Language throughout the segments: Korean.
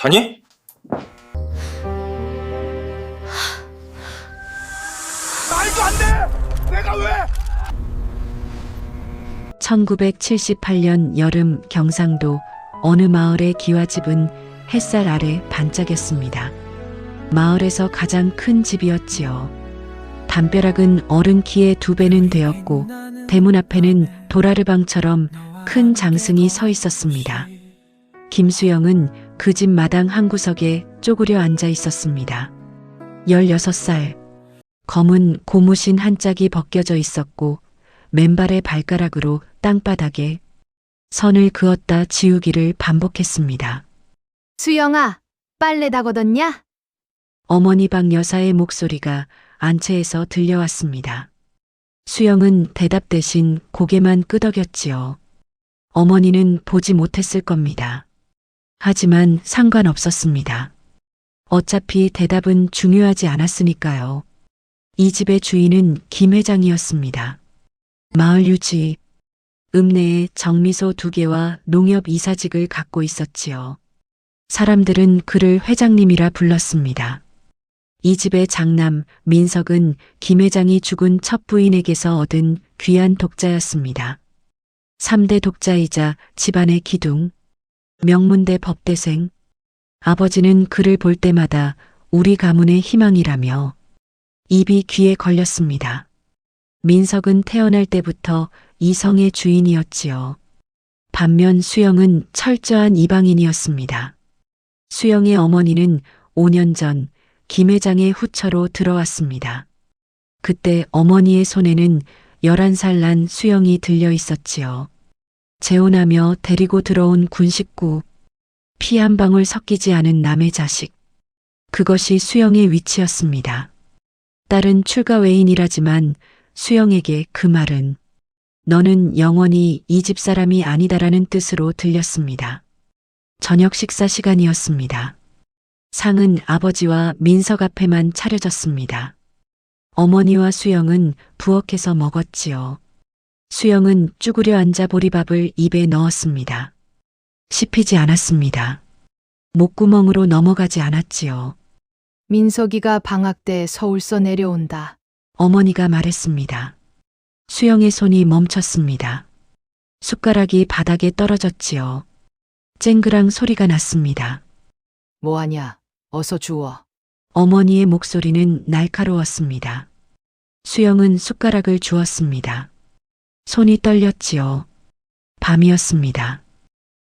자니? 말도 안 돼! 내가 왜? 1978년 여름 경상도 어느 마을의 기와집은 햇살 아래 반짝였습니다. 마을에서 가장 큰 집이었지요. 담벼락은 어른 키의 2배는 되었고 대문 앞에는 도라르방처럼 큰 장승이 서 있었습니다. 김수영은 그 집 마당 한 구석에 쪼그려 앉아 있었습니다. 16살. 검은 고무신 한 짝이 벗겨져 있었고 맨발의 발가락으로 땅바닥에 선을 그었다 지우기를 반복했습니다. 수영아, 빨래 다 걷었냐? 어머니 방 여사의 목소리가 안채에서 들려왔습니다. 수영은 대답 대신 고개만 끄덕였지요. 어머니는 보지 못했을 겁니다. 하지만 상관없었습니다. 어차피 대답은 중요하지 않았으니까요. 이 집의 주인은 김 회장이었습니다. 마을 유지, 읍내에 정미소 2개와 농협 이사직을 갖고 있었지요. 사람들은 그를 회장님이라 불렀습니다. 이 집의 장남 민석은 김 회장이 죽은 첫 부인에게서 얻은 귀한 독자였습니다. 3대 독자이자 집안의 기둥, 명문대 법대생. 아버지는 그를 볼 때마다 우리 가문의 희망이라며 입이 귀에 걸렸습니다. 민석은 태어날 때부터 이성의 주인이었지요. 반면 수영은 철저한 이방인이었습니다. 수영의 어머니는 5년 전 김 회장의 후처로 들어왔습니다. 그때 어머니의 손에는 11살 난 수영이 들려 있었지요. 재혼하며 데리고 들어온 군 식구, 피 한 방울 섞이지 않은 남의 자식. 그것이 수영의 위치였습니다. 딸은 출가 외인이라지만 수영에게 그 말은 너는 영원히 이 집 사람이 아니다라는 뜻으로 들렸습니다. 저녁 식사 시간이었습니다. 상은 아버지와 민석 앞에만 차려졌습니다. 어머니와 수영은 부엌에서 먹었지요. 수영은 쭈그려 앉아 보리밥을 입에 넣었습니다. 씹히지 않았습니다. 목구멍으로 넘어가지 않았지요. 민석이가 방학 때 서울서 내려온다. 어머니가 말했습니다. 수영의 손이 멈췄습니다. 숟가락이 바닥에 떨어졌지요. 쨍그랑 소리가 났습니다. 뭐하냐? 어서 주워. 어머니의 목소리는 날카로웠습니다. 수영은 숟가락을 주었습니다. 손이 떨렸지요. 밤이었습니다.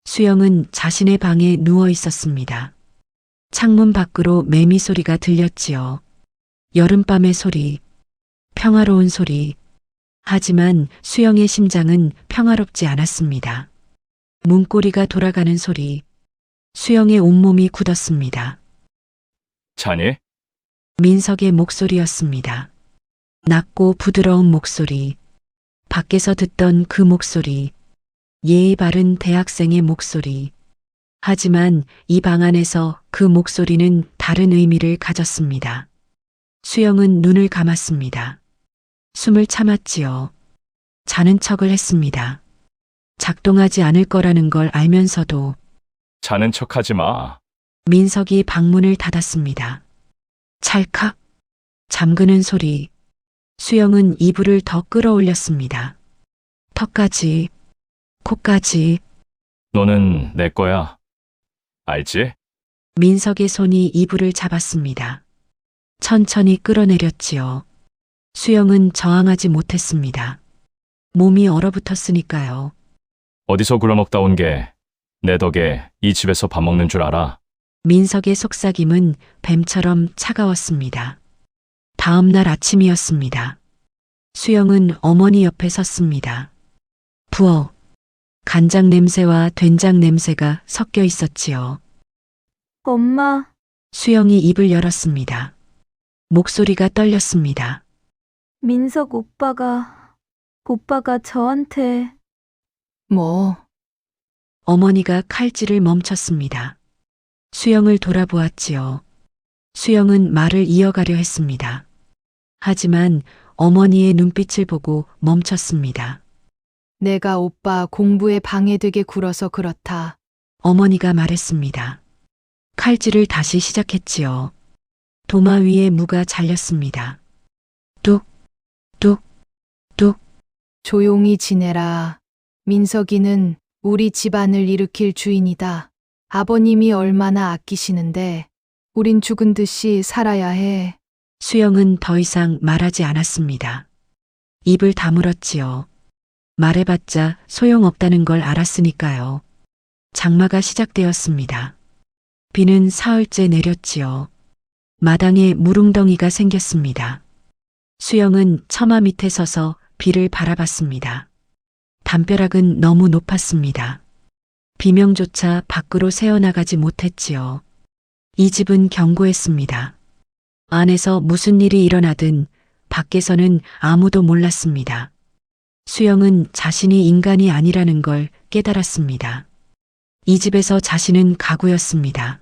수영은 자신의 방에 누워 있었습니다. 창문 밖으로 매미 소리가 들렸지요. 여름밤의 소리, 평화로운 소리. 하지만 수영의 심장은 평화롭지 않았습니다. 문고리가 돌아가는 소리. 수영의 온몸이 굳었습니다. 자니? 민석의 목소리였습니다. 낮고 부드러운 목소리. 밖에서 듣던 그 목소리. 예의 바른 대학생의 목소리. 하지만 이 방 안에서 그 목소리는 다른 의미를 가졌습니다. 수영은 눈을 감았습니다. 숨을 참았지요. 자는 척을 했습니다. 작동하지 않을 거라는 걸 알면서도. 자는 척하지 마. 민석이 방문을 닫았습니다. 찰칵 잠그는 소리. 수영은 이불을 더 끌어올렸습니다. 턱까지, 코까지. 너는 내 거야. 알지? 민석의 손이 이불을 잡았습니다. 천천히 끌어내렸지요. 수영은 저항하지 못했습니다. 몸이 얼어붙었으니까요. 어디서 굴러먹다 온 게 내 덕에 이 집에서 밥 먹는 줄 알아. 민석의 속삭임은 뱀처럼 차가웠습니다. 다음 날 아침이었습니다. 수영은 어머니 옆에 섰습니다. 부엌. 간장 냄새와 된장 냄새가 섞여 있었지요. 엄마, 수영이 입을 열었습니다. 목소리가 떨렸습니다. 민석 오빠가 저한테 뭐? 어머니가 칼질을 멈췄습니다. 수영을 돌아보았지요. 수영은 말을 이어가려 했습니다. 하지만 어머니의 눈빛을 보고 멈췄습니다. 내가 오빠 공부에 방해되게 굴어서 그렇다. 어머니가 말했습니다. 칼질을 다시 시작했지요. 도마 위에 무가 잘렸습니다. 뚝, 뚝, 뚝. 조용히 지내라. 민석이는 우리 집안을 일으킬 주인이다. 아버님이 얼마나 아끼시는데 우린 죽은 듯이 살아야 해. 수영은 더 이상 말하지 않았습니다. 입을 다물었지요. 말해봤자 소용없다는 걸 알았으니까요. 장마가 시작되었습니다. 비는 사흘째 내렸지요. 마당에 물웅덩이가 생겼습니다. 수영은 처마 밑에 서서 비를 바라봤습니다. 담벼락은 너무 높았습니다. 비명조차 밖으로 새어나가지 못했지요. 이 집은 견고했습니다. 안에서 무슨 일이 일어나든 밖에서는 아무도 몰랐습니다. 수영은 자신이 인간이 아니라는 걸 깨달았습니다. 이 집에서 자신은 가구였습니다.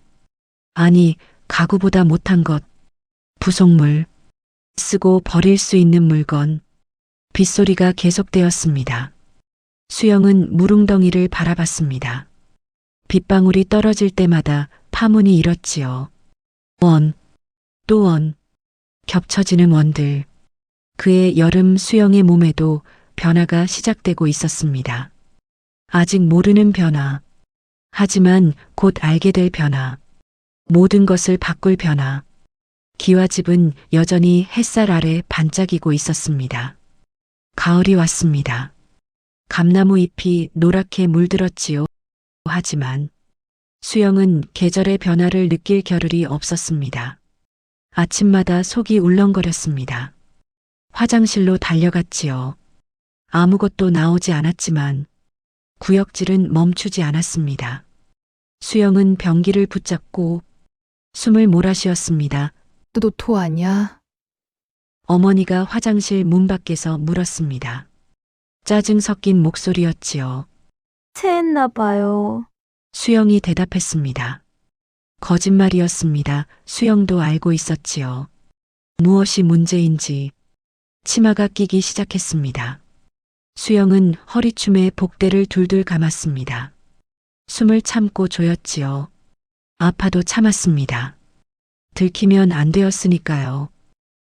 아니, 가구보다 못한 것, 부속물, 쓰고 버릴 수 있는 물건, 빗소리가 계속되었습니다. 수영은 물웅덩이를 바라봤습니다. 빗방울이 떨어질 때마다 파문이 일었지요. 원, 또 원, 겹쳐지는 원들. 그의 여름 수영의 몸에도 변화가 시작되고 있었습니다. 아직 모르는 변화. 하지만 곧 알게 될 변화. 모든 것을 바꿀 변화. 기와집은 여전히 햇살 아래 반짝이고 있었습니다. 가을이 왔습니다. 감나무 잎이 노랗게 물들었지요. 하지만 수영은 계절의 변화를 느낄 겨를이 없었습니다. 아침마다 속이 울렁거렸습니다. 화장실로 달려갔지요. 아무것도 나오지 않았지만 구역질은 멈추지 않았습니다. 수영은 변기를 붙잡고 숨을 몰아쉬었습니다. 또 토하냐? 어머니가 화장실 문 밖에서 물었습니다. 짜증 섞인 목소리였지요. 체했나 봐요. 수영이 대답했습니다. 거짓말이었습니다. 수영도 알고 있었지요. 무엇이 문제인지 치마가 끼기 시작했습니다. 수영은 허리춤에 복대를 둘둘 감았습니다. 숨을 참고 조였지요. 아파도 참았습니다. 들키면 안 되었으니까요.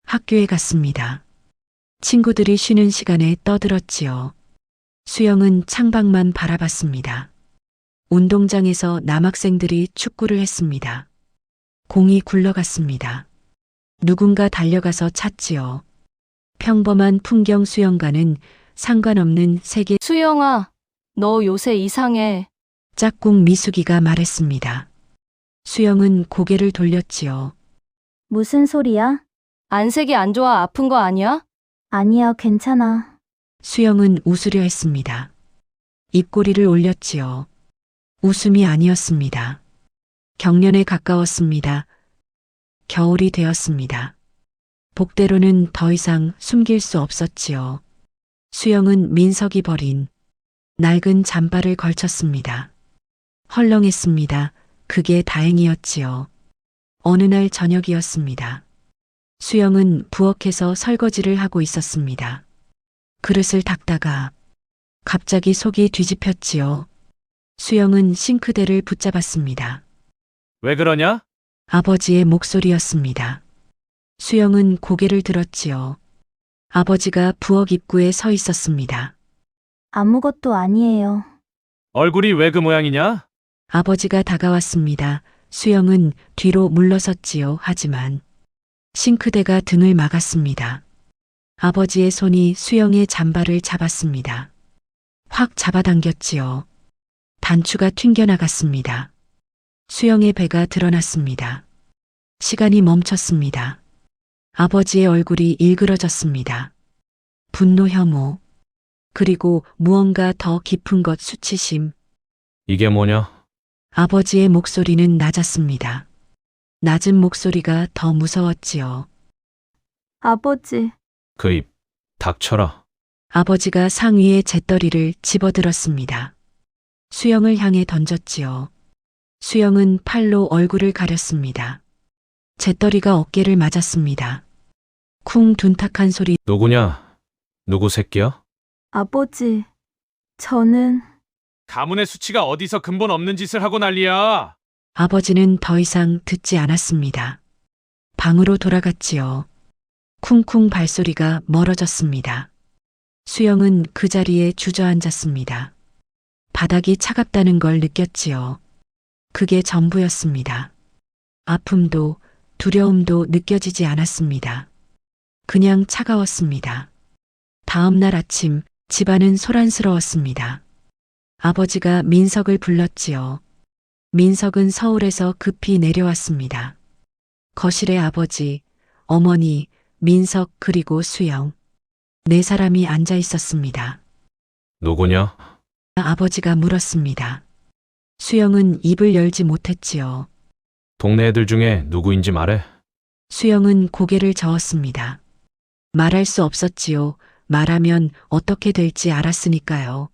학교에 갔습니다. 친구들이 쉬는 시간에 떠들었지요. 수영은 창밖만 바라봤습니다. 운동장에서 남학생들이 축구를 했습니다. 공이 굴러갔습니다. 누군가 달려가서 찼지요. 평범한 풍경 수영과는 상관없는 세계. 수영아, 너 요새 이상해. 짝꿍 미숙이가 말했습니다. 수영은 고개를 돌렸지요. 무슨 소리야? 안색이 안 좋아 아픈 거 아니야? 아니야, 괜찮아. 수영은 웃으려 했습니다. 입꼬리를 올렸지요. 웃음이 아니었습니다. 경련에 가까웠습니다. 겨울이 되었습니다. 복대로는 더 이상 숨길 수 없었지요. 수영은 민석이 버린 낡은 잠바를 걸쳤습니다. 헐렁했습니다. 그게 다행이었지요. 어느 날 저녁이었습니다. 수영은 부엌에서 설거지를 하고 있었습니다. 그릇을 닦다가 갑자기 속이 뒤집혔지요. 수영은 싱크대를 붙잡았습니다. 왜 그러냐? 아버지의 목소리였습니다. 수영은 고개를 들었지요. 아버지가 부엌 입구에 서 있었습니다. 아무것도 아니에요. 얼굴이 왜 그 모양이냐? 아버지가 다가왔습니다. 수영은 뒤로 물러섰지요. 하지만 싱크대가 등을 막았습니다. 아버지의 손이 수영의 잠바를 잡았습니다. 확 잡아당겼지요. 단추가 튕겨나갔습니다. 수영의 배가 드러났습니다. 시간이 멈췄습니다. 아버지의 얼굴이 일그러졌습니다. 분노, 혐오, 그리고 무언가 더 깊은 것, 수치심. 이게 뭐냐? 아버지의 목소리는 낮았습니다. 낮은 목소리가 더 무서웠지요. 아버지, 그 입 닥쳐라. 아버지가 상위에 잿더리를 집어들었습니다. 수영을 향해 던졌지요. 수영은 팔로 얼굴을 가렸습니다. 잿더리가 어깨를 맞았습니다. 쿵 둔탁한 소리. 누구냐? 누구 새끼야? 아버지, 저는 가문의 수치가 어디서 근본 없는 짓을 하고 난리야. 아버지는 더 이상 듣지 않았습니다. 방으로 돌아갔지요. 쿵쿵 발소리가 멀어졌습니다. 수영은 그 자리에 주저앉았습니다. 바닥이 차갑다는 걸 느꼈지요. 그게 전부였습니다. 아픔도 두려움도 느껴지지 않았습니다. 그냥 차가웠습니다. 다음 날 아침 집안은 소란스러웠습니다. 아버지가 민석을 불렀지요. 민석은 서울에서 급히 내려왔습니다. 거실에 아버지, 어머니, 민석 그리고 수영. 네 사람이 앉아 있었습니다. 누구냐? 아버지가 물었습니다. 수영은 입을 열지 못했지요. 동네 애들 중에 누구인지 말해. 수영은 고개를 저었습니다. 말할 수 없었지요. 말하면 어떻게 될지 알았으니까요.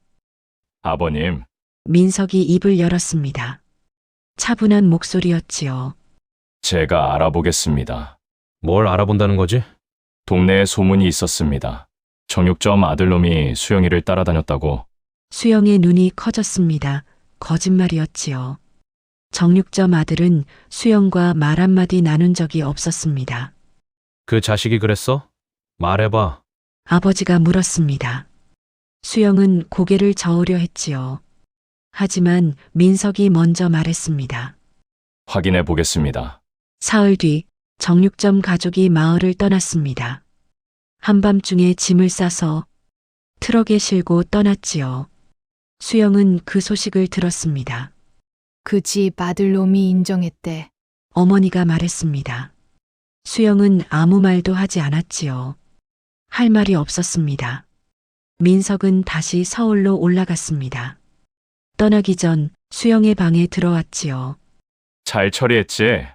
아버님, 민석이 입을 열었습니다. 차분한 목소리였지요. 제가 알아보겠습니다. 뭘 알아본다는 거지? 동네에 소문이 있었습니다. 정육점 아들놈이 수영이를 따라다녔다고. 수영의 눈이 커졌습니다. 거짓말이었지요. 정육점 아들은 수영과 말 한마디 나눈 적이 없었습니다. 그 자식이 그랬어? 말해봐. 아버지가 물었습니다. 수영은 고개를 저으려 했지요. 하지만 민석이 먼저 말했습니다. 확인해 보겠습니다. 사흘 뒤 정육점 가족이 마을을 떠났습니다. 한밤중에 짐을 싸서 트럭에 실고 떠났지요. 수영은 그 소식을 들었습니다. 그 집 아들놈이 인정했대. 어머니가 말했습니다. 수영은 아무 말도 하지 않았지요. 할 말이 없었습니다. 민석은 다시 서울로 올라갔습니다. 떠나기 전 수영의 방에 들어왔지요. 잘 처리했지?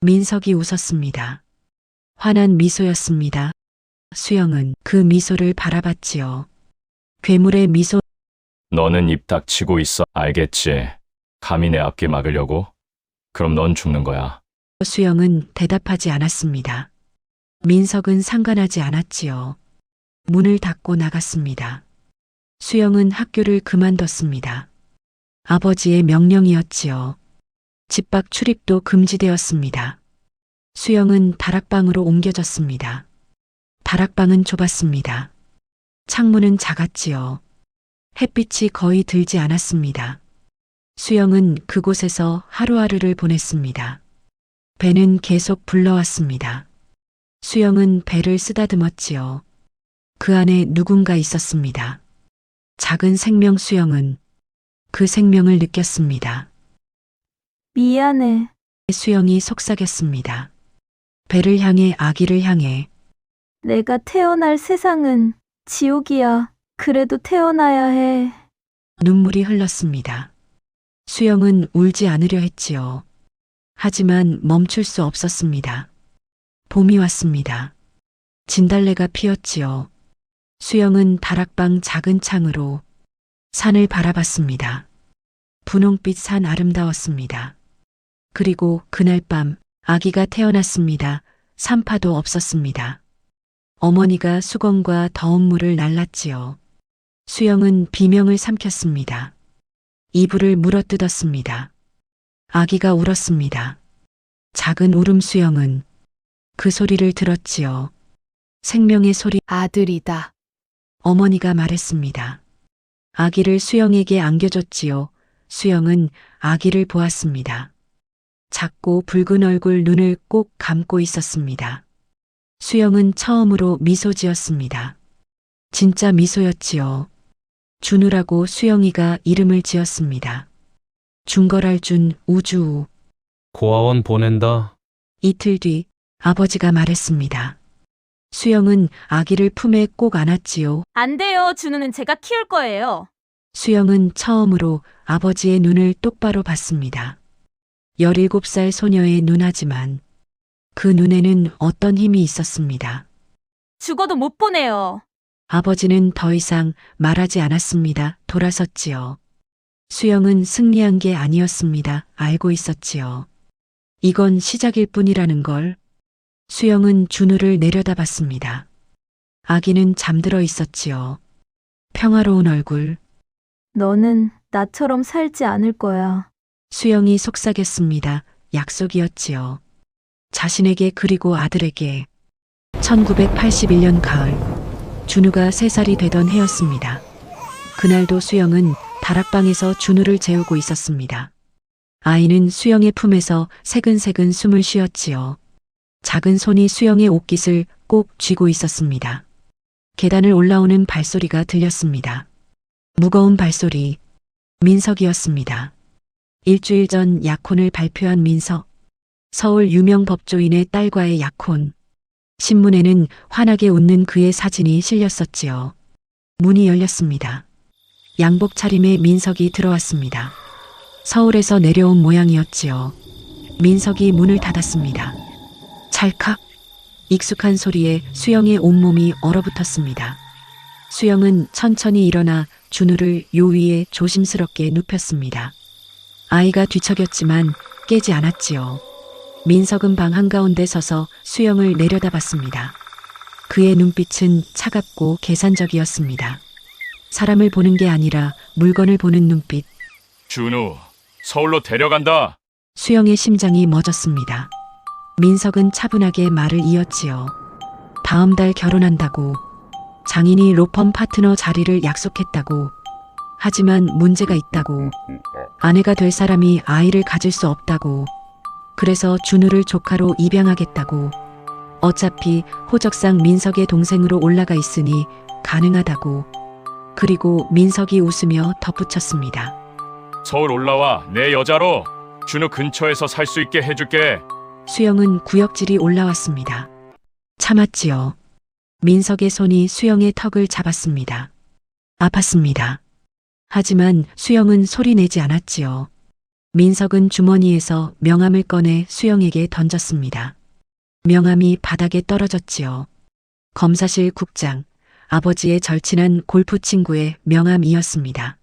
민석이 웃었습니다. 환한 미소였습니다. 수영은 그 미소를 바라봤지요. 괴물의 미소. 너는 입 닥치고 있어. 알겠지? 감히 내 앞길 막으려고? 그럼 넌 죽는 거야. 수영은 대답하지 않았습니다. 민석은 상관하지 않았지요. 문을 닫고 나갔습니다. 수영은 학교를 그만뒀습니다. 아버지의 명령이었지요. 집 밖 출입도 금지되었습니다. 수영은 다락방으로 옮겨졌습니다. 다락방은 좁았습니다. 창문은 작았지요. 햇빛이 거의 들지 않았습니다. 수영은 그곳에서 하루하루를 보냈습니다. 배는 계속 불러왔습니다. 수영은 배를 쓰다듬었지요. 그 안에 누군가 있었습니다. 작은 생명. 수영은 그 생명을 느꼈습니다. 미안해. 수영이 속삭였습니다. 배를 향해, 아기를 향해. 내가 태어날 세상은 지옥이야. 그래도 태어나야 해. 눈물이 흘렀습니다. 수영은 울지 않으려 했지요. 하지만 멈출 수 없었습니다. 봄이 왔습니다. 진달래가 피었지요. 수영은 다락방 작은 창으로 산을 바라봤습니다. 분홍빛 산 아름다웠습니다. 그리고 그날 밤 아기가 태어났습니다. 산파도 없었습니다. 어머니가 수건과 더운 물을 날랐지요. 수영은 비명을 삼켰습니다. 이불을 물어뜯었습니다. 아기가 울었습니다. 작은 울음. 수영은 그 소리를 들었지요. 생명의 소리. 아들이다. 어머니가 말했습니다. 아기를 수영에게 안겨줬지요. 수영은 아기를 보았습니다. 작고 붉은 얼굴, 눈을 꼭 감고 있었습니다. 수영은 처음으로 미소 지었습니다. 진짜 미소였지요. 준우라고 수영이가 이름을 지었습니다. 준거랄 준, 우주우. 고아원 보낸다. 이틀 뒤 아버지가 말했습니다. 수영은 아기를 품에 꼭 안았지요. 안 돼요. 준우는 제가 키울 거예요. 수영은 처음으로 아버지의 눈을 똑바로 봤습니다. 17살 소녀의 눈하지만 그 눈에는 어떤 힘이 있었습니다. 죽어도 못 보내요. 아버지는 더 이상 말하지 않았습니다. 돌아섰지요. 수영은 승리한 게 아니었습니다. 알고 있었지요. 이건 시작일 뿐이라는 걸. 수영은 준우를 내려다봤습니다. 아기는 잠들어 있었지요. 평화로운 얼굴. 너는 나처럼 살지 않을 거야. 수영이 속삭였습니다. 약속이었지요. 자신에게 그리고 아들에게. 1981년 가을, 준우가 3살이 되던 해였습니다. 그날도 수영은 다락방에서 준우를 재우고 있었습니다. 아이는 수영의 품에서 새근새근 숨을 쉬었지요. 작은 손이 수영의 옷깃을 꼭 쥐고 있었습니다. 계단을 올라오는 발소리가 들렸습니다. 무거운 발소리, 민석이었습니다. 일주일 전 약혼을 발표한 민석. 서울 유명 법조인의 딸과의 약혼. 신문에는 환하게 웃는 그의 사진이 실렸었지요. 문이 열렸습니다. 양복 차림의 민석이 들어왔습니다. 서울에서 내려온 모양이었지요. 민석이 문을 닫았습니다. 찰칵. 익숙한 소리에 수영의 온몸이 얼어붙었습니다. 수영은 천천히 일어나 준우를 요 위에 조심스럽게 눕혔습니다. 아이가 뒤척였지만 깨지 않았지요. 민석은 방 한가운데 서서 수영을 내려다봤습니다. 그의 눈빛은 차갑고 계산적이었습니다. 사람을 보는 게 아니라 물건을 보는 눈빛. 준우, 서울로 데려간다. 수영의 심장이 멎었습니다. 민석은 차분하게 말을 이었지요. 다음 달 결혼한다고. 장인이 로펌 파트너 자리를 약속했다고. 하지만 문제가 있다고. 아내가 될 사람이 아이를 가질 수 없다고. 그래서 준우를 조카로 입양하겠다고. 어차피 호적상 민석의 동생으로 올라가 있으니 가능하다고. 그리고 민석이 웃으며 덧붙였습니다. 서울 올라와 내 여자로 준우 근처에서 살 수 있게 해줄게. 수영은 구역질이 올라왔습니다. 참았지요. 민석의 손이 수영의 턱을 잡았습니다. 아팠습니다. 하지만 수영은 소리내지 않았지요. 민석은 주머니에서 명함을 꺼내 수영에게 던졌습니다. 명함이 바닥에 떨어졌지요. 검사실 국장, 아버지의 절친한 골프 친구의 명함이었습니다.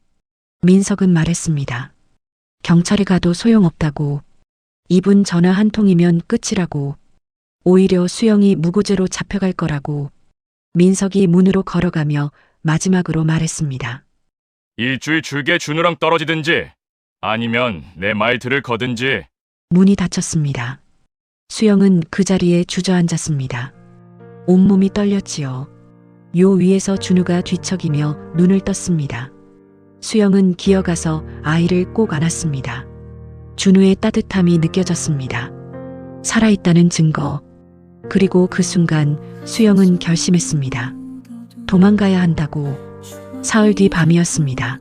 민석은 말했습니다. 경찰에 가도 소용없다고. 이분 전화 한 통이면 끝이라고. 오히려 수영이 무고죄로 잡혀갈 거라고. 민석이 문으로 걸어가며 마지막으로 말했습니다. 일주일 줄게 준우랑 떨어지든지 아니면 내 말 들을 거든지. 문이 닫혔습니다. 수영은 그 자리에 주저앉았습니다. 온몸이 떨렸지요. 요 위에서 준우가 뒤척이며 눈을 떴습니다. 수영은 기어가서 아이를 꼭 안았습니다. 준우의 따뜻함이 느껴졌습니다. 살아있다는 증거. 그리고 그 순간 수영은 결심했습니다. 도망가야 한다고. 사흘 뒤 밤이었습니다.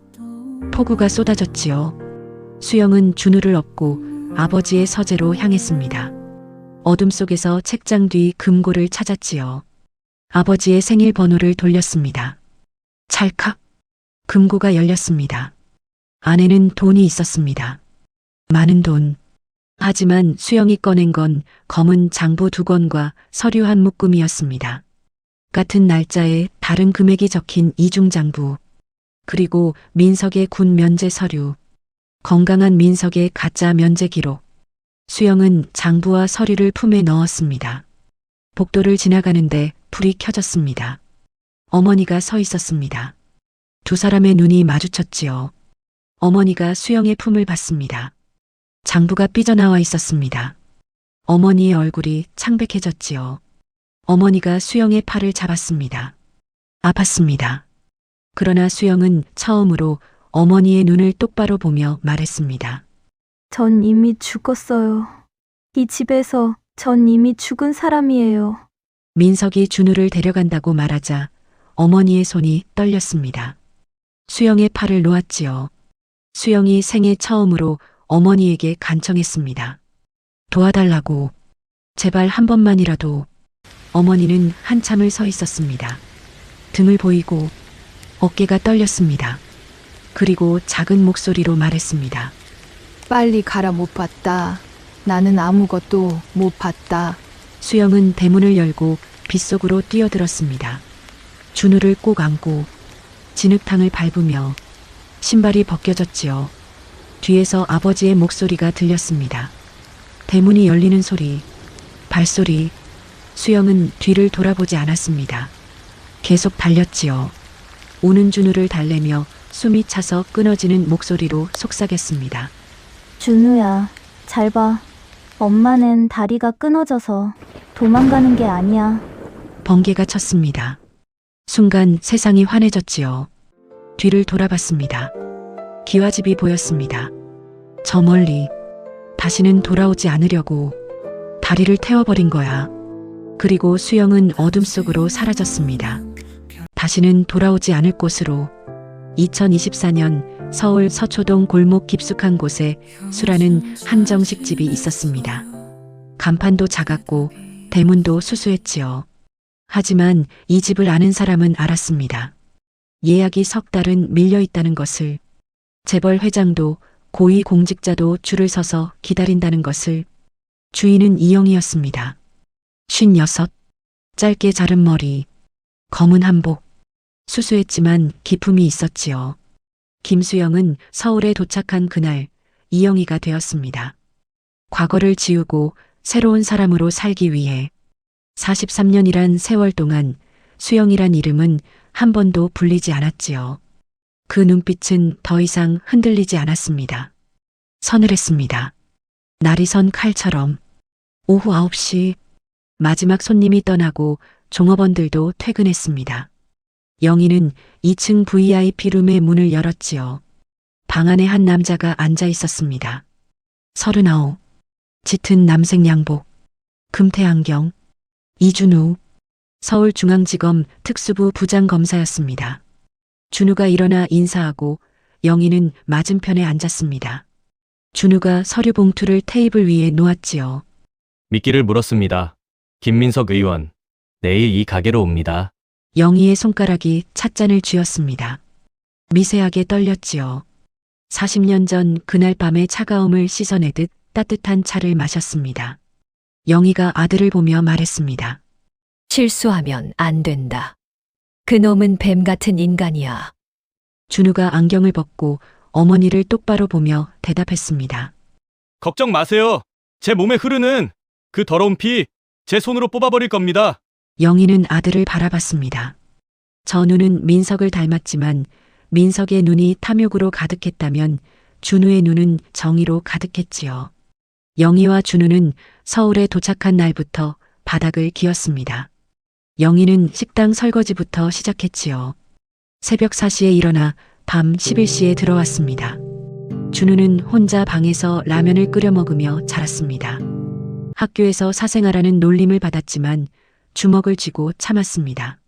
폭우가 쏟아졌지요. 수영은 준우를 업고 아버지의 서재로 향했습니다. 어둠 속에서 책장 뒤 금고를 찾았지요. 아버지의 생일 번호를 돌렸습니다. 찰칵. 금고가 열렸습니다. 안에는 돈이 있었습니다. 많은 돈. 하지만 수영이 꺼낸 건 검은 장부 2권과 서류 한 묶음이었습니다. 같은 날짜에 다른 금액이 적힌 이중장부. 그리고 민석의 군 면제 서류. 건강한 민석의 가짜 면제 기록. 수영은 장부와 서류를 품에 넣었습니다. 복도를 지나가는데 불이 켜졌습니다. 어머니가 서 있었습니다. 두 사람의 눈이 마주쳤지요. 어머니가 수영의 품을 봤습니다. 장부가 삐져나와 있었습니다. 어머니의 얼굴이 창백해졌지요. 어머니가 수영의 팔을 잡았습니다. 아팠습니다. 그러나 수영은 처음으로 어머니의 눈을 똑바로 보며 말했습니다. 전 이미 죽었어요. 이 집에서 전 이미 죽은 사람이에요. 민석이 준우를 데려간다고 말하자 어머니의 손이 떨렸습니다. 수영의 팔을 놓았지요. 수영이 생애 처음으로 어머니에게 간청했습니다. 도와달라고. 제발 한 번만이라도. 어머니는 한참을 서 있었습니다. 등을 보이고 어깨가 떨렸습니다. 그리고 작은 목소리로 말했습니다. 빨리 가라 못 봤다. 나는 아무것도 못 봤다. 수영은 대문을 열고 빗속으로 뛰어들었습니다. 준우를 꼭 안고 진흙탕을 밟으며 신발이 벗겨졌지요. 뒤에서 아버지의 목소리가 들렸습니다. 대문이 열리는 소리, 발소리. 수영은 뒤를 돌아보지 않았습니다. 계속 달렸지요. 우는 준우를 달래며 숨이 차서 끊어지는 목소리로 속삭였습니다. 준우야, 잘 봐. 엄마는 다리가 끊어져서 도망가는 게 아니야. 번개가 쳤습니다. 순간 세상이 환해졌지요. 뒤를 돌아봤습니다. 기와집이 보였습니다. 저 멀리 다시는 돌아오지 않으려고 다리를 태워버린 거야. 그리고 수영은 어둠 속으로 사라졌습니다. 다시는 돌아오지 않을 곳으로 2024년 서울 서초동 골목 깊숙한 곳에 수라는 한정식 집이 있었습니다. 간판도 작았고 대문도 수수했지요. 하지만 이 집을 아는 사람은 알았습니다. 예약이 석 달은 밀려 있다는 것을, 재벌 회장도 고위 공직자도 줄을 서서 기다린다는 것을. 주인은 이영이었습니다. 56, 짧게 자른 머리, 검은 한복, 수수했지만 기품이 있었지요. 김수영은 서울에 도착한 그날 이영이가 되었습니다. 과거를 지우고 새로운 사람으로 살기 위해 43년이란 세월 동안 수영이란 이름은 한 번도 불리지 않았지요. 그 눈빛은 더 이상 흔들리지 않았습니다. 서늘했습니다. 날이 선 칼처럼. 오후 9시 마지막 손님이 떠나고 종업원들도 퇴근했습니다. 영희는 2층 VIP 룸의 문을 열었지요. 방 안에 한 남자가 앉아 있었습니다. 39, 짙은 남색 양복, 금태 안경, 이준우, 서울중앙지검 특수부 부장검사였습니다. 준우가 일어나 인사하고 영희는 맞은편에 앉았습니다. 준우가 서류 봉투를 테이블 위에 놓았지요. 미끼를 물었습니다. 김민석 의원, 내일 이 가게로 옵니다. 영희의 손가락이 찻잔을 쥐었습니다. 미세하게 떨렸지요. 40년 전 그날 밤의 차가움을 씻어내듯 따뜻한 차를 마셨습니다. 영희가 아들을 보며 말했습니다. 실수하면 안 된다. 그놈은 뱀 같은 인간이야. 준우가 안경을 벗고 어머니를 똑바로 보며 대답했습니다. 걱정 마세요. 제 몸에 흐르는 그 더러운 피 제 손으로 뽑아버릴 겁니다. 영희는 아들을 바라봤습니다. 저 눈은 민석을 닮았지만 민석의 눈이 탐욕으로 가득했다면 준우의 눈은 정의로 가득했지요. 영희와 준우는 서울에 도착한 날부터 바닥을 기었습니다. 영희는 식당 설거지부터 시작했지요. 새벽 4시에 일어나 밤 11시에 들어왔습니다. 준우는 혼자 방에서 라면을 끓여 먹으며 자랐습니다. 학교에서 사생활하는 놀림을 받았지만 주먹을 쥐고 참았습니다.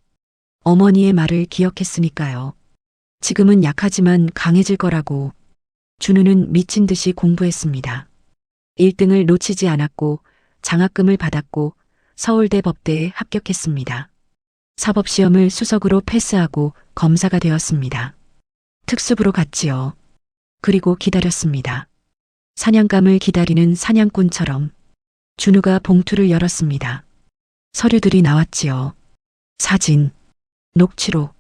어머니의 말을 기억했으니까요. 지금은 약하지만 강해질 거라고. 준우는 미친 듯이 공부했습니다. 1등을 놓치지 않았고 장학금을 받았고 서울대 법대에 합격했습니다. 사법시험을 수석으로 패스하고 검사가 되었습니다. 특수부로 갔지요. 그리고 기다렸습니다. 사냥감을 기다리는 사냥꾼처럼. 준우가 봉투를 열었습니다. 서류들이 나왔지요. 사진, 녹취록,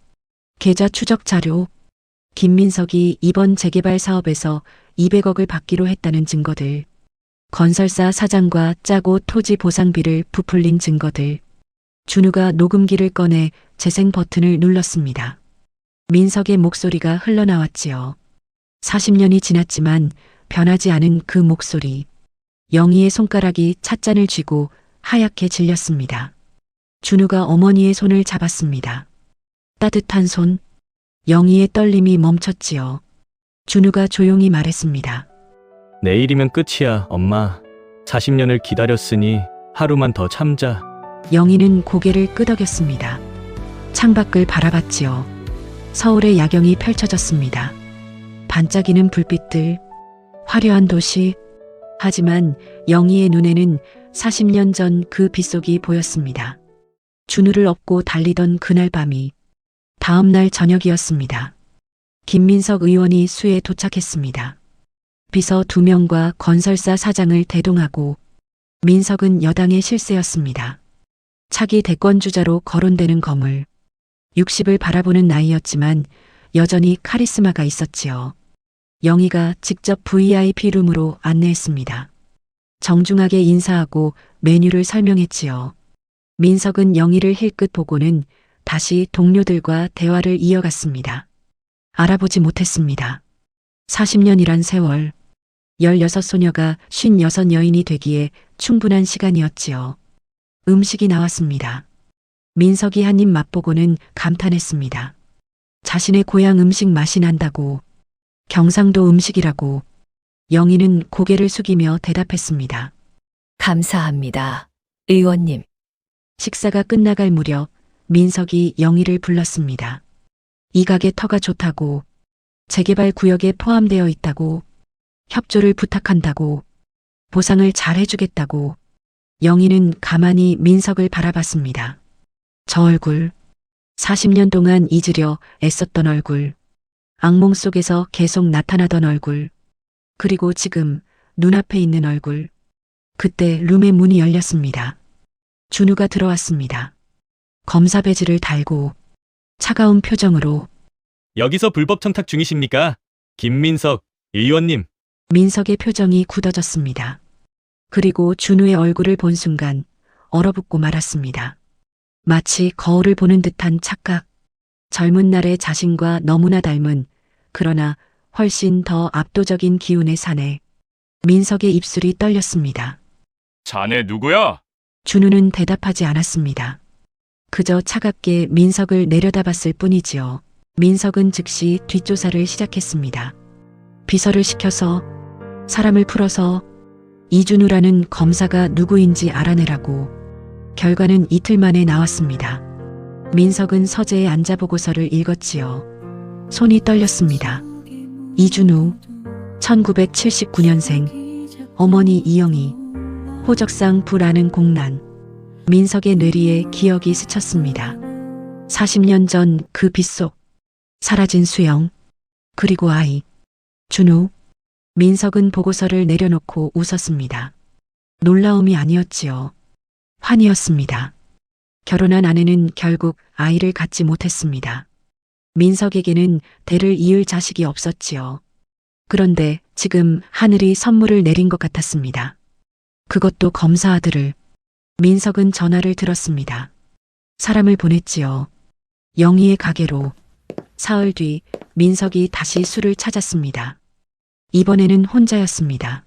계좌 추적 자료, 김민석이 이번 재개발 사업에서 200억을 받기로 했다는 증거들, 건설사 사장과 짜고 토지 보상비를 부풀린 증거들. 준우가 녹음기를 꺼내 재생 버튼을 눌렀습니다. 민석의 목소리가 흘러나왔지요. 40년이 지났지만 변하지 않은 그 목소리. 영희의 손가락이 찻잔을 쥐고 하얗게 질렸습니다. 준우가 어머니의 손을 잡았습니다. 따뜻한 손. 영희의 떨림이 멈췄지요. 준우가 조용히 말했습니다. 내일이면 끝이야, 엄마. 40년을 기다렸으니 하루만 더 참자. 영희는 고개를 끄덕였습니다. 창밖을 바라봤지요. 서울의 야경이 펼쳐졌습니다. 반짝이는 불빛들, 화려한 도시. 하지만 영희의 눈에는 40년 전 그 빗속이 보였습니다. 준우를 업고 달리던 그날 밤이. 다음 날 저녁이었습니다. 김민석 의원이 수에 도착했습니다. 비서 2명과 건설사 사장을 대동하고. 민석은 여당의 실세였습니다. 차기 대권주자로 거론되는 거물. 60을 바라보는 나이였지만 여전히 카리스마가 있었지요. 영희가 직접 VIP 룸으로 안내했습니다. 정중하게 인사하고 메뉴를 설명했지요. 민석은 영희를 힐끗 보고는 다시 동료들과 대화를 이어갔습니다. 알아보지 못했습니다. 40년이란 세월. 16소녀가 56 여인이 되기에 충분한 시간이었지요. 음식이 나왔습니다. 민석이 한 입 맛보고는 감탄했습니다. 자신의 고향 음식 맛이 난다고, 경상도 음식이라고. 영희는 고개를 숙이며 대답했습니다. 감사합니다. 의원님. 식사가 끝나갈 무렵 민석이 영희를 불렀습니다. 이 가게 터가 좋다고, 재개발 구역에 포함되어 있다고, 협조를 부탁한다고, 보상을 잘 해주겠다고. 영희는 가만히 민석을 바라봤습니다. 저 얼굴, 40년 동안 잊으려 애썼던 얼굴, 악몽 속에서 계속 나타나던 얼굴, 그리고 지금 눈앞에 있는 얼굴. 그때 룸의 문이 열렸습니다. 준우가 들어왔습니다. 검사 배지를 달고 차가운 표정으로. 여기서 불법 청탁 중이십니까? 김민석 의원님. 민석의 표정이 굳어졌습니다. 그리고 준우의 얼굴을 본 순간 얼어붙고 말았습니다. 마치 거울을 보는 듯한 착각. 젊은 날의 자신과 너무나 닮은, 그러나 훨씬 더 압도적인 기운의 사내. 민석의 입술이 떨렸습니다. 자네 누구야? 준우는 대답하지 않았습니다. 그저 차갑게 민석을 내려다봤을 뿐이지요. 민석은 즉시 뒷조사를 시작했습니다. 비서를 시켜서, 사람을 풀어서 이준우라는 검사가 누구인지 알아내라고. 결과는 이틀 만에 나왔습니다. 민석은 서재에 앉아 보고서를 읽었지요. 손이 떨렸습니다. 이준우, 1979년생, 어머니 이영희, 호적상 불아는 공란. 민석의 뇌리에 기억이 스쳤습니다. 40년 전 그 빗속, 사라진 수영, 그리고 아이, 준우. 민석은 보고서를 내려놓고 웃었습니다. 놀라움이 아니었지요. 환희였습니다. 결혼한 아내는 결국 아이를 갖지 못했습니다. 민석에게는 대를 이을 자식이 없었지요. 그런데 지금 하늘이 선물을 내린 것 같았습니다. 그것도 검사 아들을. 민석은 전화를 들었습니다. 사람을 보냈지요. 영희의 가게로. 사흘 뒤 민석이 다시 술을 찾았습니다. 이번에는 혼자였습니다.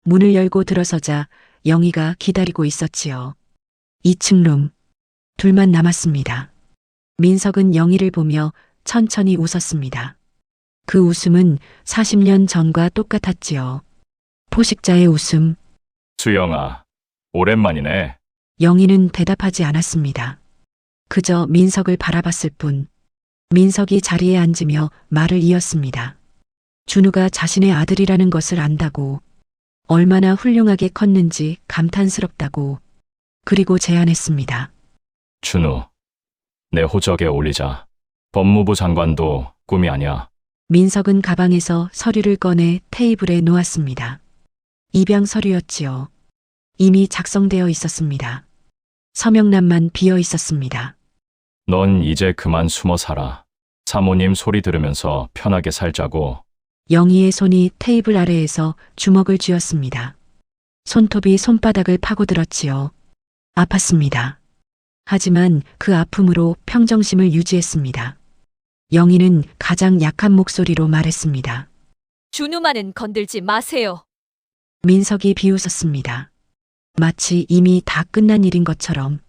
문을 열고 들어서자 영희가 기다리고 있었지요. 2층 룸. 둘만 남았습니다. 민석은 영희를 보며 천천히 웃었습니다. 그 웃음은 40년 전과 똑같았지요. 포식자의 웃음. 수영아, 오랜만이네. 영희는 대답하지 않았습니다. 그저 민석을 바라봤을 뿐. 민석이 자리에 앉으며 말을 이었습니다. 준우가 자신의 아들이라는 것을 안다고, 얼마나 훌륭하게 컸는지 감탄스럽다고, 그리고 제안했습니다. 준우, 내 호적에 올리자. 법무부 장관도 꿈이 아니야. 민석은 가방에서 서류를 꺼내 테이블에 놓았습니다. 입양 서류였지요. 이미 작성되어 있었습니다. 서명란만 비어 있었습니다. 넌 이제 그만 숨어 살아. 사모님 소리 들으면서 편하게 살자고. 영희의 손이 테이블 아래에서 주먹을 쥐었습니다. 손톱이 손바닥을 파고들었지요. 아팠습니다. 하지만 그 아픔으로 평정심을 유지했습니다. 영희는 가장 약한 목소리로 말했습니다. 준우만은 건들지 마세요. 민석이 비웃었습니다. 마치 이미 다 끝난 일인 것처럼.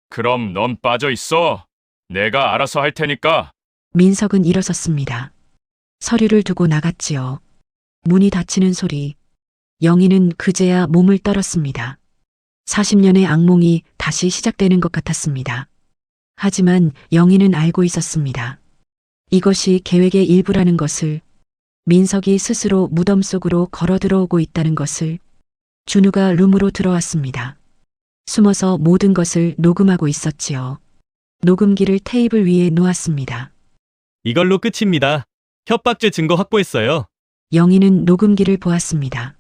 그럼 넌 빠져 있어. 내가 알아서 할 테니까. 민석은 일어섰습니다. 서류를 두고 나갔지요. 문이 닫히는 소리. 영희는 그제야 몸을 떨었습니다. 40년의 악몽이 다시 시작되는 것 같았습니다. 하지만 영희는 알고 있었습니다. 이것이 계획의 일부라는 것을, 민석이 스스로 무덤 속으로 걸어 들어오고 있다는 것을. 준우가 룸으로 들어왔습니다. 숨어서 모든 것을 녹음하고 있었지요. 녹음기를 테이블 위에 놓았습니다. 이걸로 끝입니다. 협박죄 증거 확보했어요. 영희는 녹음기를 보았습니다.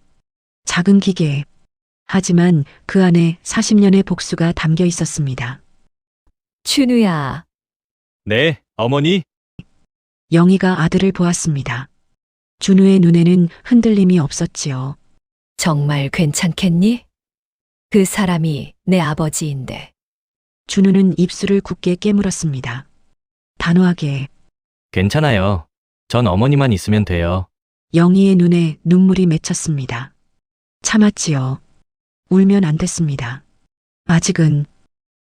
작은 기계. 하지만 그 안에 40년의 복수가 담겨 있었습니다. 준우야. 네, 어머니. 영희가 아들을 보았습니다. 준우의 눈에는 흔들림이 없었지요. 정말 괜찮겠니? 그 사람이 내 아버지인데. 준우는 입술을 굳게 깨물었습니다. 단호하게. 괜찮아요. 전 어머니만 있으면 돼요. 영희의 눈에 눈물이 맺혔습니다. 참았지요. 울면 안 됐습니다. 아직은.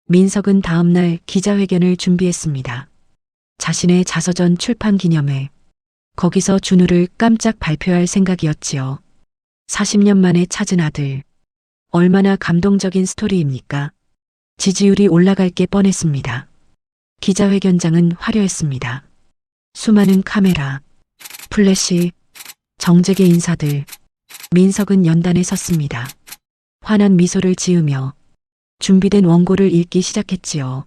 민석은 다음날 기자회견을 준비했습니다. 자신의 자서전 출판 기념회. 거기서 준우를 깜짝 발표할 생각이었지요. 40년 만에 찾은 아들. 얼마나 감동적인 스토리입니까? 지지율이 올라갈 게 뻔했습니다. 기자회견장은 화려했습니다. 수많은 카메라, 플래시, 정재계 인사들. 민석은 연단에 섰습니다. 환한 미소를 지으며 준비된 원고를 읽기 시작했지요.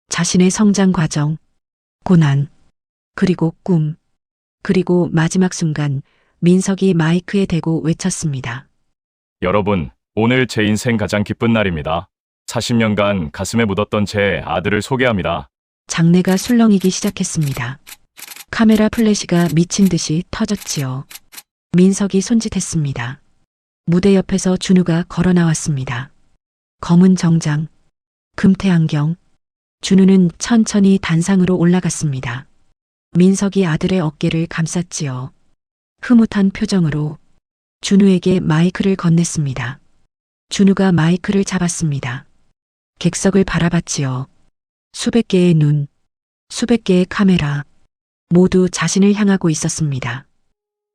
자신의 성장 과정, 고난, 그리고 꿈, 그리고 마지막 순간 민석이 마이크에 대고 외쳤습니다. 여러분, 오늘 제 인생 가장 기쁜 날입니다. 40년간 가슴에 묻었던 제 아들을 소개합니다. 장내가 술렁이기 시작했습니다. 카메라 플래시가 미친 듯이 터졌지요. 민석이 손짓했습니다. 무대 옆에서 준우가 걸어 나왔습니다. 검은 정장, 금태 안경. 준우는 천천히 단상으로 올라갔습니다. 민석이 아들의 어깨를 감쌌지요. 흐뭇한 표정으로 준우에게 마이크를 건넸습니다. 준우가 마이크를 잡았습니다. 객석을 바라봤지요. 수백 개의 눈, 수백 개의 카메라, 모두 자신을 향하고 있었습니다.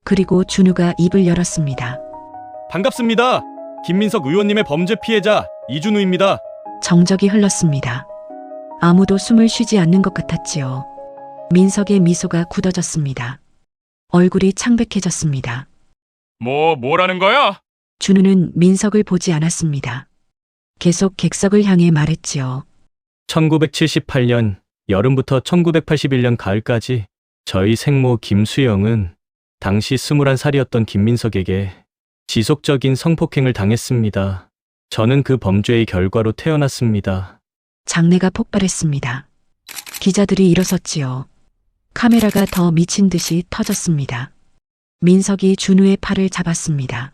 그리고 준우가 입을 열었습니다. 반갑습니다. 김민석 의원님의 범죄 피해자 이준우입니다. 정적이 흘렀습니다. 아무도 숨을 쉬지 않는 것 같았지요. 민석의 미소가 굳어졌습니다. 얼굴이 창백해졌습니다. 뭐라는 거야? 준우는 민석을 보지 않았습니다. 계속 객석을 향해 말했지요. 1978년 여름부터 1981년 가을까지 저희 생모 김수영은 당시 21살이었던 김민석에게 지속적인 성폭행을 당했습니다. 저는 그 범죄의 결과로 태어났습니다. 장내가 폭발했습니다. 기자들이 일어섰지요. 카메라가 더 미친 듯이 터졌습니다. 민석이 준우의 팔을 잡았습니다.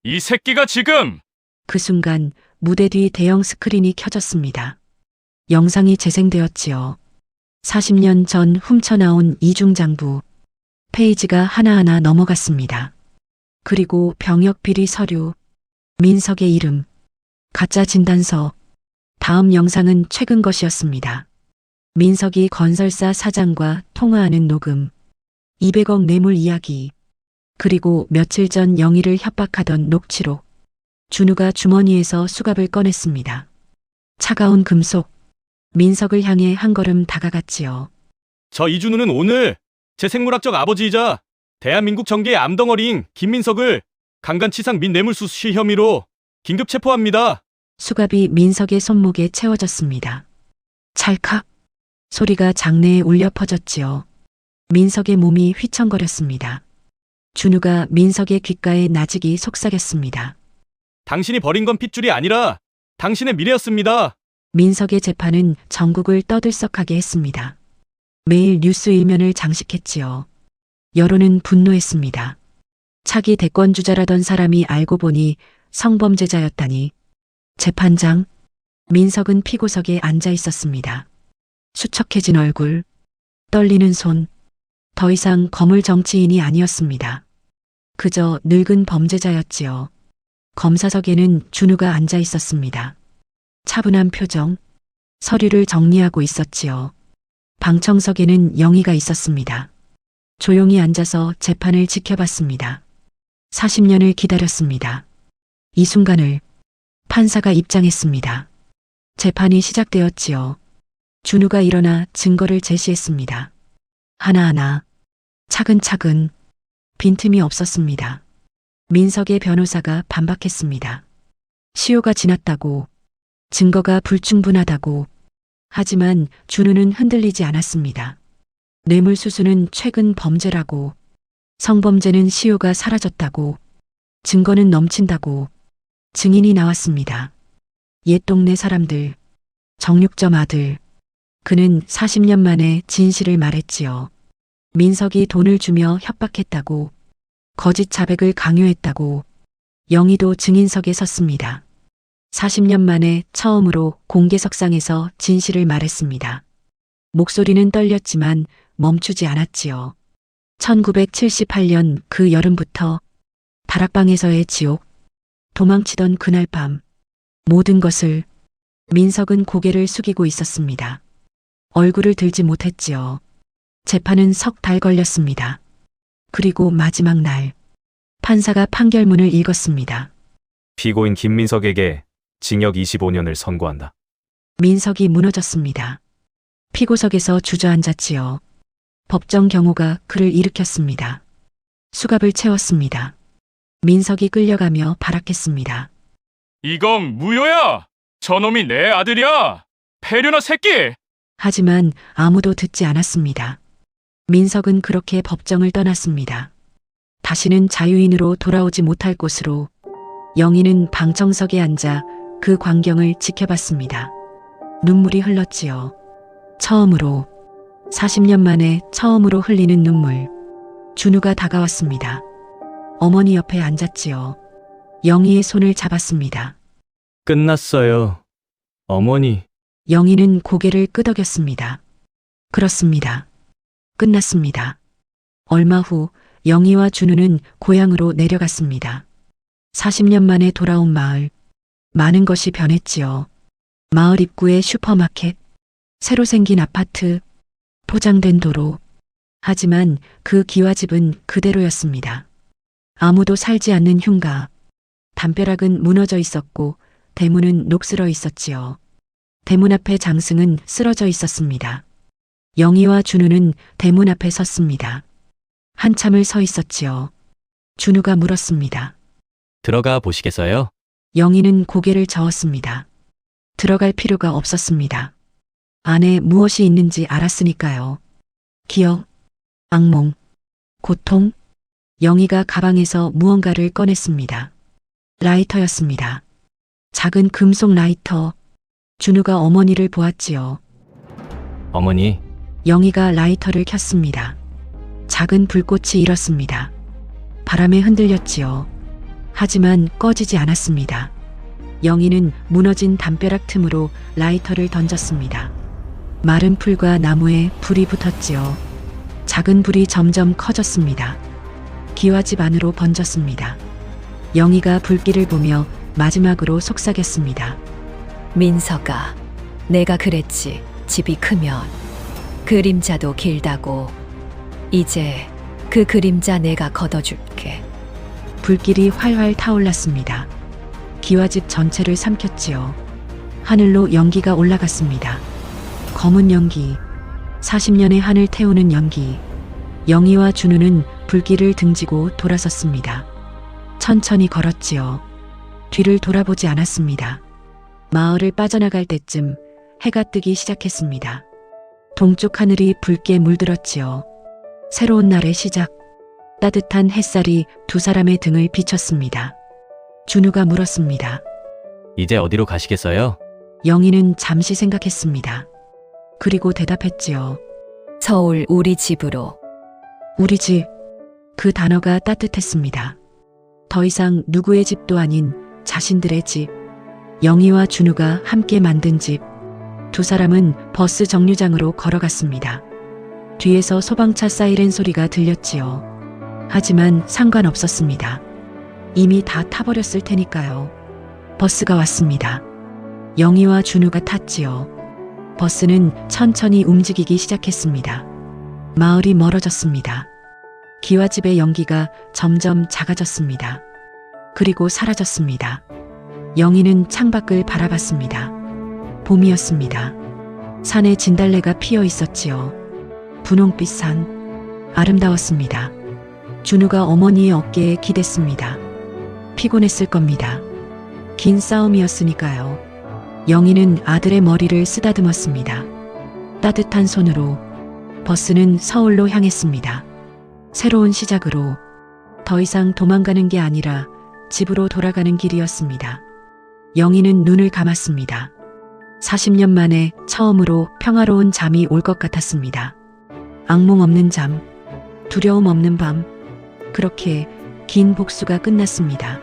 이 새끼가 지금! 그 순간 무대 뒤 대형 스크린이 켜졌습니다. 영상이 재생되었지요. 40년 전 훔쳐나온 이중장부. 페이지가 하나하나 넘어갔습니다. 그리고 병역 비리 서류, 민석의 이름, 가짜 진단서. 다음 영상은 최근 것이었습니다. 민석이 건설사 사장과 통화하는 녹음, 200억 뇌물 이야기, 그리고 며칠 전 영희를 협박하던 녹취록. 준우가 주머니에서 수갑을 꺼냈습니다. 차가운 금속. 민석을 향해 한 걸음 다가갔지요. 저 이준우는 오늘 제 생물학적 아버지이자 대한민국 정계의 암덩어리인 김민석을 강간치상 및 뇌물수수 혐의로 긴급 체포합니다. 수갑이 민석의 손목에 채워졌습니다. 찰칵 소리가 장내에 울려 퍼졌지요. 민석의 몸이 휘청거렸습니다. 준우가 민석의 귓가에 나직이 속삭였습니다. 당신이 버린 건 핏줄이 아니라 당신의 미래였습니다. 민석의 재판은 전국을 떠들썩하게 했습니다. 매일 뉴스 일면을 장식했지요. 여론은 분노했습니다. 차기 대권주자라던 사람이 알고 보니 성범죄자였다니. 재판장, 민석은 피고석에 앉아 있었습니다. 수척해진 얼굴, 떨리는 손. 더 이상 거물 정치인이 아니었습니다. 그저 늙은 범죄자였지요. 검사석에는 준우가 앉아 있었습니다. 차분한 표정, 서류를 정리하고 있었지요. 방청석에는 영희가 있었습니다. 조용히 앉아서 재판을 지켜봤습니다. 40년을 기다렸습니다. 이 순간을 판사가 입장했습니다. 재판이 시작되었지요. 준우가 일어나 증거를 제시했습니다. 하나하나, 차근차근, 빈틈이 없었습니다. 민석의 변호사가 반박했습니다. 시효가 지났다고, 증거가 불충분하다고. 하지만 준우는 흔들리지 않았습니다. 뇌물수수는 최근 범죄라고, 성범죄는 시효가 사라졌다고, 증거는 넘친다고. 증인이 나왔습니다. 옛 동네 사람들, 정육점 아들. 그는 40년 만에 진실을 말했지요. 민석이 돈을 주며 협박했다고, 거짓 자백을 강요했다고. 영희도 증인석에 섰습니다. 40년 만에 처음으로 공개석상에서 진실을 말했습니다. 목소리는 떨렸지만 멈추지 않았지요. 1978년 그 여름부터 다락방에서의 지옥, 도망치던 그날 밤, 모든 것을 민석은 고개를 숙이고 있었습니다. 얼굴을 들지 못했지요. 재판은 석 달 걸렸습니다. 그리고 마지막 날, 판사가 판결문을 읽었습니다. 피고인 김민석에게 징역 25년을 선고한다. 민석이 무너졌습니다. 피고석에서 주저앉았지요. 법정 경호가 그를 일으켰습니다. 수갑을 채웠습니다. 민석이 끌려가며 발악했습니다. 이건 무효야! 저놈이 내 아들이야! 폐륜아 새끼! 하지만 아무도 듣지 않았습니다. 민석은 그렇게 법정을 떠났습니다. 다시는 자유인으로 돌아오지 못할 곳으로. 영희는 방청석에 앉아 그 광경을 지켜봤습니다. 눈물이 흘렀지요. 처음으로, 40년 만에 처음으로 흘리는 눈물. 준우가 다가왔습니다. 어머니 옆에 앉았지요. 영희의 손을 잡았습니다. 끝났어요. 어머니. 영희는 고개를 끄덕였습니다. 그렇습니다. 끝났습니다. 얼마 후 영희와 준우는 고향으로 내려갔습니다. 40년 만에 돌아온 마을. 많은 것이 변했지요. 마을 입구의 슈퍼마켓, 새로 생긴 아파트, 포장된 도로. 하지만 그 기와집은 그대로였습니다. 아무도 살지 않는 흉가. 담벼락은 무너져 있었고 대문은 녹슬어 있었지요. 대문 앞에 장승은 쓰러져 있었습니다. 영희와 준우는 대문 앞에 섰습니다. 한참을 서 있었지요. 준우가 물었습니다. 들어가 보시겠어요? 영희는 고개를 저었습니다. 들어갈 필요가 없었습니다. 안에 무엇이 있는지 알았으니까요. 기억, 악몽, 고통. 영희가 가방에서 무언가를 꺼냈습니다. 라이터였습니다. 작은 금속 라이터. 준우가 어머니를 보았지요. 어머니. 영희가 라이터를 켰습니다. 작은 불꽃이 일었습니다. 바람에 흔들렸지요. 하지만 꺼지지 않았습니다. 영희는 무너진 담벼락 틈으로 라이터를 던졌습니다. 마른 풀과 나무에 불이 붙었지요. 작은 불이 점점 커졌습니다. 기와집 안으로 번졌습니다. 영희가 불길을 보며 마지막으로 속삭였습니다. 민석아, 내가 그랬지. 집이 크면 그림자도 길다고. 이제 그 그림자 내가 걷어줄게. 불길이 활활 타올랐습니다. 기와집 전체를 삼켰지요. 하늘로 연기가 올라갔습니다. 검은 연기, 40년의 하늘 태우는 연기. 영희와 준우는 불길을 등지고 돌아섰습니다. 천천히 걸었지요. 뒤를 돌아보지 않았습니다. 마을을 빠져나갈 때쯤 해가 뜨기 시작했습니다. 동쪽 하늘이 붉게 물들었지요. 새로운 날의 시작. 따뜻한 햇살이 두 사람의 등을 비췄습니다. 준우가 물었습니다. 이제 어디로 가시겠어요? 영희는 잠시 생각했습니다. 그리고 대답했지요. 서울 우리 집으로. 우리 집. 그 단어가 따뜻했습니다. 더 이상 누구의 집도 아닌 자신들의 집. 영희와 준우가 함께 만든 집. 두 사람은 버스 정류장으로 걸어갔습니다. 뒤에서 소방차 사이렌 소리가 들렸지요. 하지만 상관없었습니다. 이미 다 타버렸을 테니까요. 버스가 왔습니다. 영희와 준우가 탔지요. 버스는 천천히 움직이기 시작했습니다. 마을이 멀어졌습니다. 기와집의 연기가 점점 작아졌습니다. 그리고 사라졌습니다. 영희는 창밖을 바라봤습니다. 봄이었습니다. 산에 진달래가 피어 있었지요. 분홍빛 산. 아름다웠습니다. 준우가 어머니의 어깨에 기댔습니다. 피곤했을 겁니다. 긴 싸움이었으니까요. 영희는 아들의 머리를 쓰다듬었습니다. 따뜻한 손으로. 버스는 서울로 향했습니다. 새로운 시작으로. 더 이상 도망가는 게 아니라 집으로 돌아가는 길이었습니다. 영희는 눈을 감았습니다. 40년 만에 처음으로 평화로운 잠이 올 것 같았습니다. 악몽 없는 잠, 두려움 없는 밤. 그렇게 긴 복수가 끝났습니다.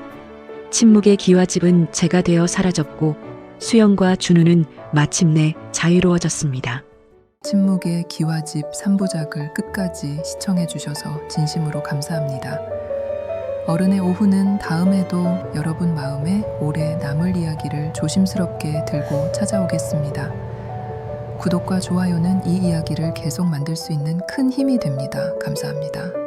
침묵의 기와집은 재가 되어 사라졌고 수영과 준우는 마침내 자유로워졌습니다. 침묵의 기와집 3부작을 끝까지 시청해 주셔서 진심으로 감사합니다. 어른의 오후는 다음에도 여러분 마음에 오래 남을 이야기를 조심스럽게 들고 찾아오겠습니다. 구독과 좋아요는 이 이야기를 계속 만들 수 있는 큰 힘이 됩니다. 감사합니다.